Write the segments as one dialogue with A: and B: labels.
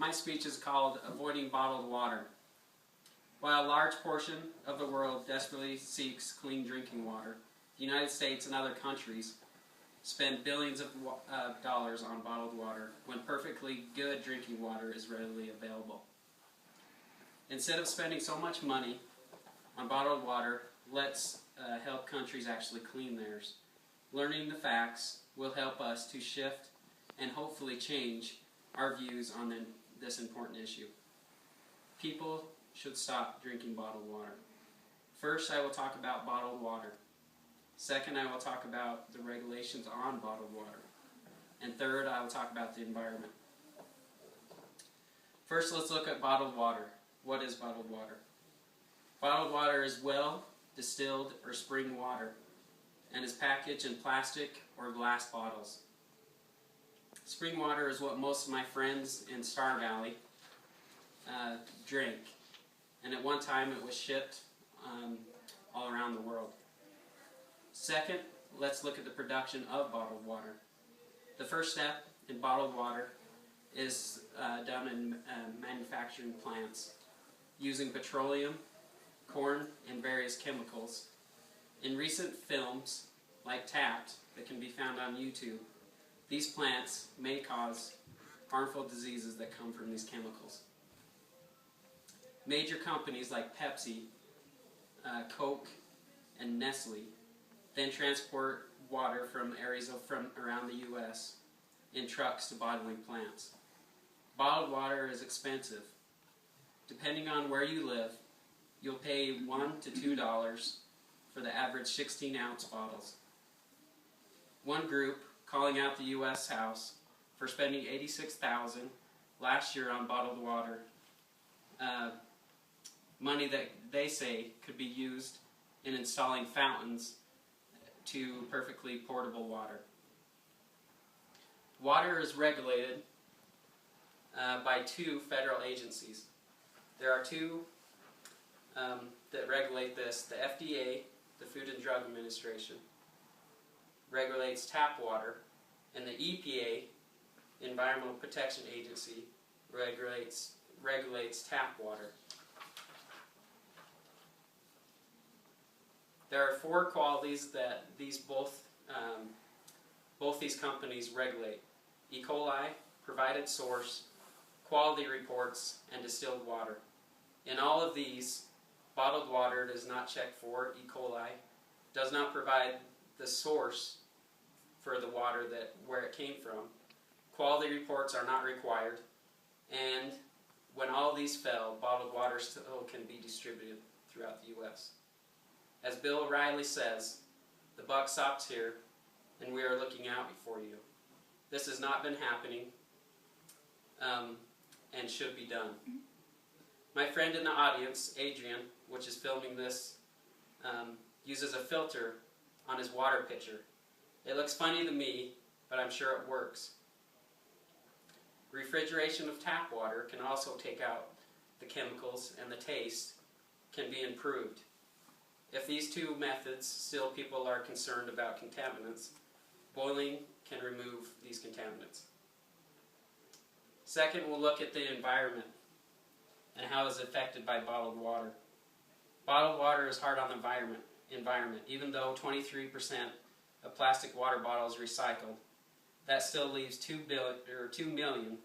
A: My speech is called Avoiding Bottled Water. While a large portion of the world desperately seeks clean drinking water, the United States and other countries spend billions of dollars on bottled water when perfectly good drinking water is readily available. Instead of spending so much money on bottled water, let's help countries actually clean theirs. Learning the facts will help us to shift and hopefully change our views on this important issue. People should stop drinking bottled water. First, I will talk about bottled water. Second, I will talk about the regulations on bottled water. And third, I will talk about the environment. First, let's look at bottled water. What is bottled water? Bottled water is well distilled or spring water and is packaged in plastic or glass bottles. Spring water is what most of my friends in Star Valley drink, and at one time it was shipped all around the world. Second, let's look at the production of bottled water. The first step in bottled water is done in manufacturing plants using petroleum, corn, and various chemicals. In recent films, like Tapped, that can be found on YouTube, these plants may cause harmful diseases that come from these chemicals. Major companies like Pepsi, Coke, and Nestle then transport water from areas from around the U.S. in trucks to bottling plants. Bottled water is expensive. Depending on where you live, you'll pay $1 to $2 for the average 16-ounce bottles. One group calling out the U.S. House for spending $86,000 last year on bottled water, money that they say could be used in installing fountains to perfectly portable water. Water is regulated by two federal agencies. There are two that regulate this. The FDA, the Food and Drug Administration, regulates tap water, and the EPA, Environmental Protection Agency, regulates tap water. There are four qualities that both these companies regulate: E. coli, provided source, quality reports, and distilled water. In all of these, bottled water does not check for E. coli, does not provide the source for the water where it came from. Quality reports are not required, and when all these fail, bottled water still can be distributed throughout the U.S. As Bill O'Reilly says, the buck stops here, and we are looking out for you. This has not been happening and should be done. My friend in the audience, Adrian, which is filming this, uses a filter on his water pitcher. It looks funny to me, but I'm sure it works. Refrigeration of tap water can also take out the chemicals, and the taste can be improved. If these two methods still people are concerned about contaminants, boiling can remove these contaminants. Second, we'll look at the environment and how it's affected by bottled water. Bottled water is hard on the environment. Even though 23% of plastic water bottles recycled, that still leaves 2 million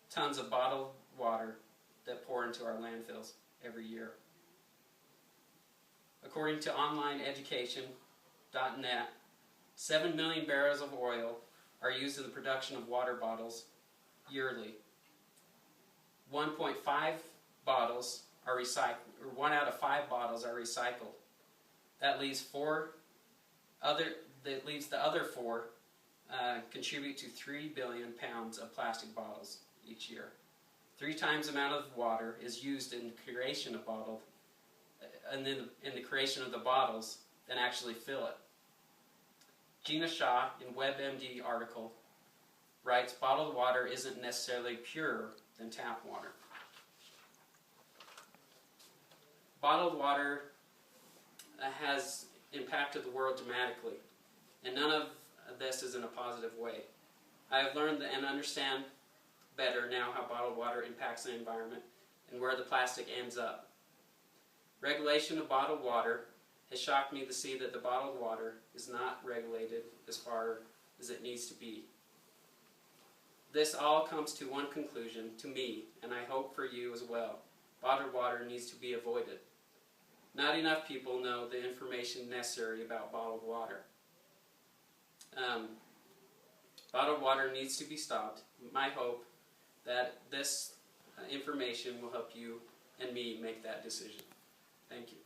A: tons of bottled water that pour into our landfills every year. According to onlineeducation.net, 7 million barrels of oil are used in the production of water bottles yearly. 1.5 bottles are recycled, or 1 out of 5 bottles are recycled. That leaves the other 4 contribute to 3 billion pounds of plastic bottles each year. 3 times the amount of water is used in the creation of the creation of the bottles than actually fill it. Gina Shaw in WebMD article writes, bottled water isn't necessarily purer than tap water. Bottled water has impacted the world dramatically, and none of this is in a positive way. I have learned and understand better now how bottled water impacts the environment and where the plastic ends up. Regulation of bottled water has shocked me to see that the bottled water is not regulated as far as it needs to be. This all comes to one conclusion, to me, and I hope for you as well. Bottled water needs to be avoided. Not enough people know the information necessary about bottled water. Bottled water needs to be stopped. My hope that this information will help you and me make that decision. Thank you.